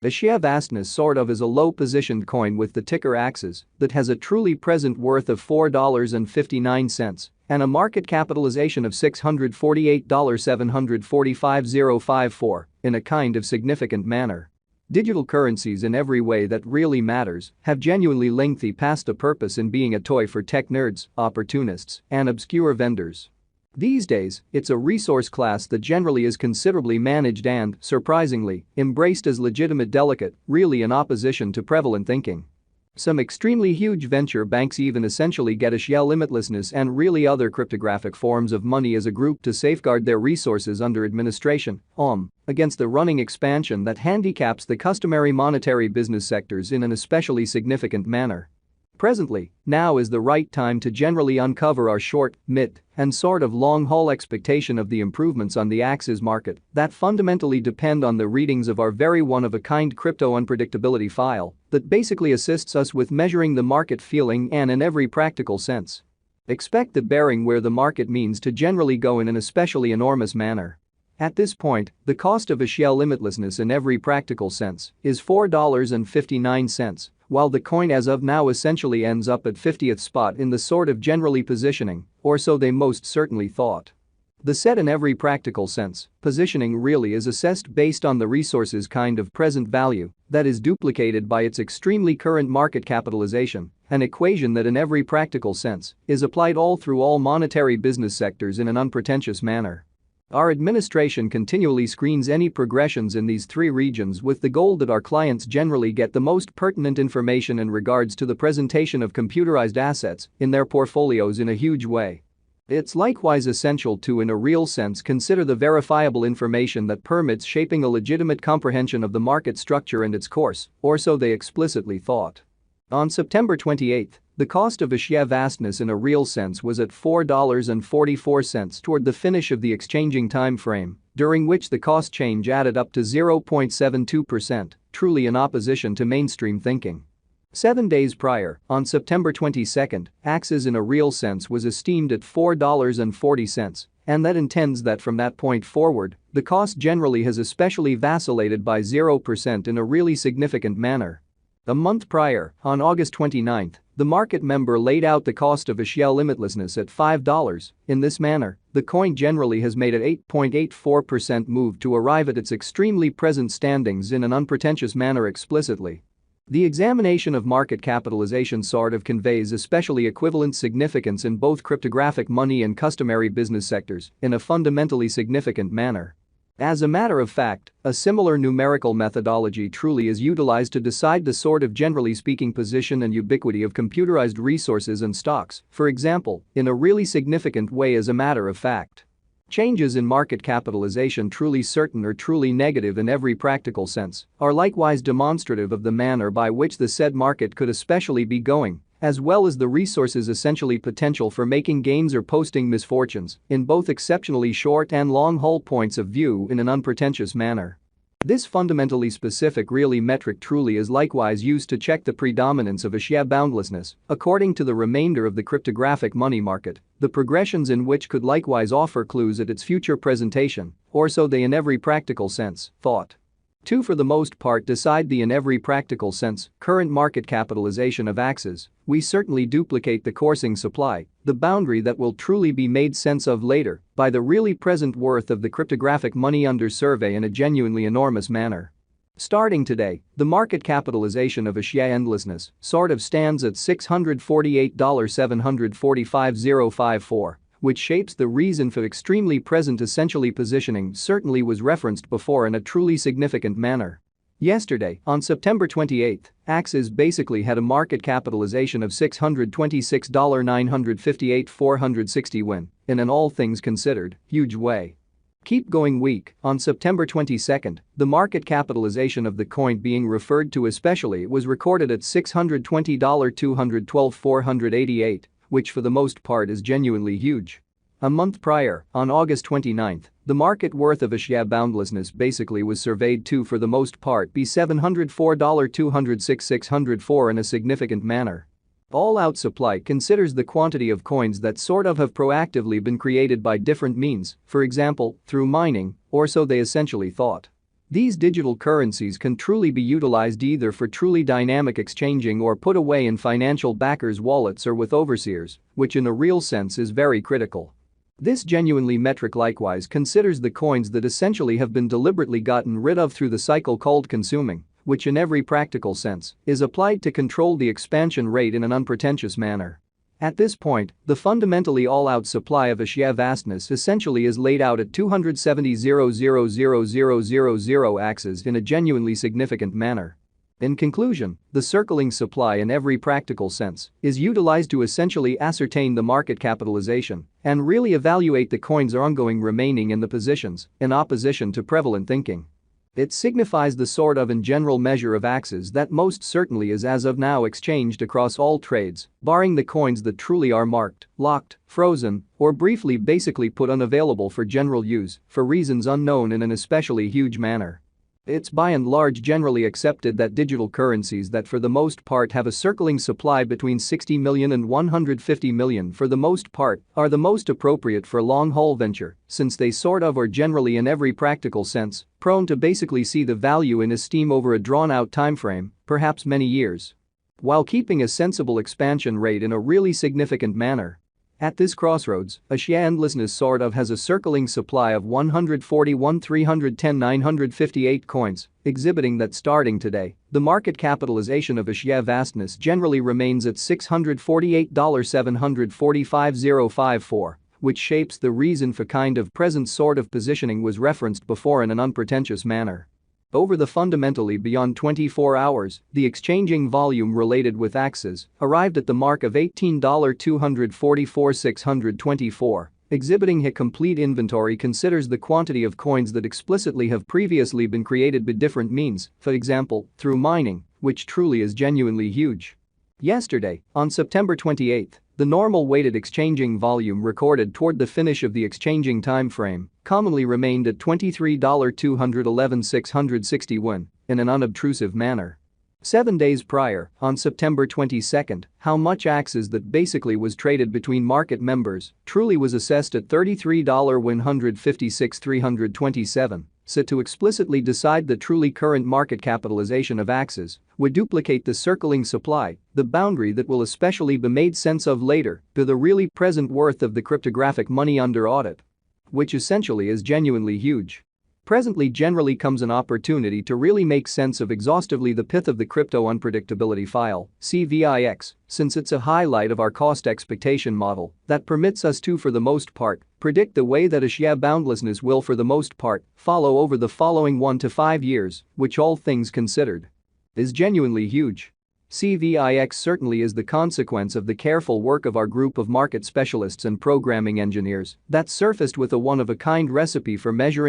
Axie vastness sort of is a low-positioned coin with the ticker Axie that has a truly present worth of $4.59 and a market capitalization of $648,745,054 in a kind of significant manner. Digital currencies in every way that really matters have genuinely lengthy past the purpose in being a toy for tech nerds, opportunists, and obscure vendors. These days, it's a resource class that generally is considerably managed and, surprisingly, embraced as legitimate delicate, really in opposition to prevalent thinking. Some extremely huge venture banks even essentially get Axie limitlessness and really other cryptographic forms of money as a group to safeguard their resources under administration, against the running expansion that handicaps the customary monetary business sectors in an especially significant manner. Presently, now is the right time to generally uncover our short, mid, and sort of long-haul expectation of the improvements on the Axie market that fundamentally depend on the readings of our very one-of-a-kind crypto unpredictability file that basically assists us with measuring the market feeling and in every practical sense. Expect the bearing where the market means to generally go in an especially enormous manner. At this point, the cost of Axie limitlessness in every practical sense is $4.59, while the coin as of now essentially ends up at 50th spot in the sort of generally positioning, or so they most certainly thought. The set in every practical sense, positioning really is assessed based on the resource's kind of present value that is duplicated by its extremely current market capitalization, an equation that in every practical sense is applied all through all monetary business sectors in an unpretentious manner. Our administration continually screens any progressions in these three regions with the goal that our clients generally get the most pertinent information in regards to the presentation of computerized assets in their portfolios in a huge way. It's likewise essential to, in a real sense, consider the verifiable information that permits shaping a legitimate comprehension of the market structure and its course, or so they explicitly thought. On September 28, the cost of Axie vastness in a real sense was at $4.44 toward the finish of the exchanging time frame, during which the cost change added up to 0.72%, truly in opposition to mainstream thinking. 7 days prior, on September 22, Axie in a real sense was esteemed at $4.40, and that intends that from that point forward, the cost generally has especially vacillated by 0% in a really significant manner. A month prior, on August 29, the market member laid out the cost of Axie limitlessness at $5. In this manner, the coin generally has made an 8.84% move to arrive at its extremely present standings in an unpretentious manner explicitly. The examination of market capitalization sort of conveys especially equivalent significance in both cryptographic money and customary business sectors in a fundamentally significant manner. As a matter of fact, a similar numerical methodology truly is utilized to decide the sort of generally speaking position and ubiquity of computerized resources and stocks, for example, in a really significant way as a matter of fact. Changes in market capitalization truly certain or truly negative in every practical sense are likewise demonstrative of the manner by which the said market could especially be going, as well as the resource's essentially potential for making gains or posting misfortunes in both exceptionally short and long-haul points of view in an unpretentious manner. This fundamentally specific really metric truly is likewise used to check the predominance of Axie boundlessness according to the remainder of the cryptographic money market, the progressions in which could likewise offer clues at its future presentation, or so they in every practical sense thought. To for the most part decide the in every practical sense current market capitalization of Axie, we certainly duplicate the coursing supply, the boundary that will truly be made sense of later by the really present worth of the cryptographic money under survey in a genuinely enormous manner. Starting today, the market capitalization of Axie endlessness sort of stands at $648,745,054. Which shapes the reason for extremely present essentially positioning certainly was referenced before in a truly significant manner. Yesterday, on September 28, Axie basically had a market capitalization of $626,958,460 win in an all things considered huge way. Keep going week, on September 22, the market capitalization of the coin being referred to especially was recorded at $620,212,488. Which for the most part is genuinely huge. A month prior, on August 29, the market worth of Axie boundlessness basically was surveyed to for the most part be $704,206,604 in a significant manner. All-out supply considers the quantity of coins that sort of have proactively been created by different means, for example, through mining, or so they essentially thought. These digital currencies can truly be utilized either for truly dynamic exchanging or put away in financial backers' wallets or with overseers, which in a real sense is very critical. This genuinely metric likewise considers the coins that essentially have been deliberately gotten rid of through the cycle called consuming, which in every practical sense is applied to control the expansion rate in an unpretentious manner. At this point, the fundamentally all-out supply of Axie vastness essentially is laid out at 270,000,000 axes in a genuinely significant manner. In conclusion, the circling supply in every practical sense is utilized to essentially ascertain the market capitalization and really evaluate the coins' ongoing remaining in the positions in opposition to prevalent thinking. It signifies the sort of in general measure of axes that most certainly is as of now exchanged across all trades, barring the coins that truly are marked, locked, frozen, or briefly basically put unavailable for general use for reasons unknown in an especially huge manner. It's by and large generally accepted that digital currencies that for the most part have a circling supply between 60 million and 150 million for the most part are the most appropriate for long-haul venture, since they sort of are generally in every practical sense prone to basically see the value in esteem over a drawn-out timeframe, perhaps many years, while keeping a sensible expansion rate in a really significant manner. At this crossroads, Axie endlessness sort of has a circling supply of 141,310,958 coins, exhibiting that starting today, the market capitalization of Axie vastness generally remains at $648,745,054, which shapes the reason for kind of present sort of positioning was referenced before in an unpretentious manner. Over the fundamentally beyond 24 hours, the exchanging volume related with axes arrived at the mark of $18,244,624, exhibiting a complete inventory considers the quantity of coins that explicitly have previously been created by different means, for example, through mining, which truly is genuinely huge. Yesterday, on September 28, the normal weighted exchanging volume recorded toward the finish of the exchanging time frame commonly remained at $23,211,661 in an unobtrusive manner. 7 days prior, on September 22, how much axes that basically was traded between market members truly was assessed at $33,156,327. So to explicitly decide the truly current market capitalization of axes would duplicate the circling supply, the boundary that will especially be made sense of later, to the really present worth of the cryptographic money under audit, which essentially is genuinely huge. Presently generally comes an opportunity to really make sense of exhaustively the pith of the crypto unpredictability file, CVIX, since it's a highlight of our cost expectation model that permits us to, for the most part, predict the way that Axie boundlessness will for the most part follow over the following 1 to 5 years, which all things considered is genuinely huge. CVIX certainly is the consequence of the careful work of our group of market specialists and programming engineers that surfaced with a one-of-a-kind recipe for measuring